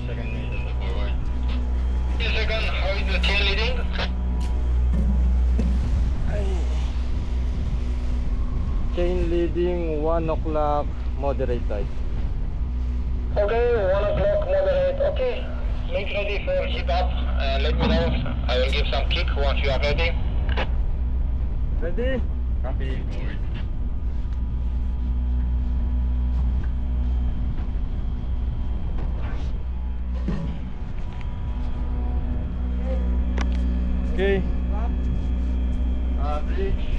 second mate at the forward. Second, how is the tail leading? Chain leading 1 o'clock, moderate tide. Okay, 1 o'clock, moderate. Okay, make ready for heat up. Let me know. I will give some kick once you are ready. Ready? Copy, forward. Okay. Bridge.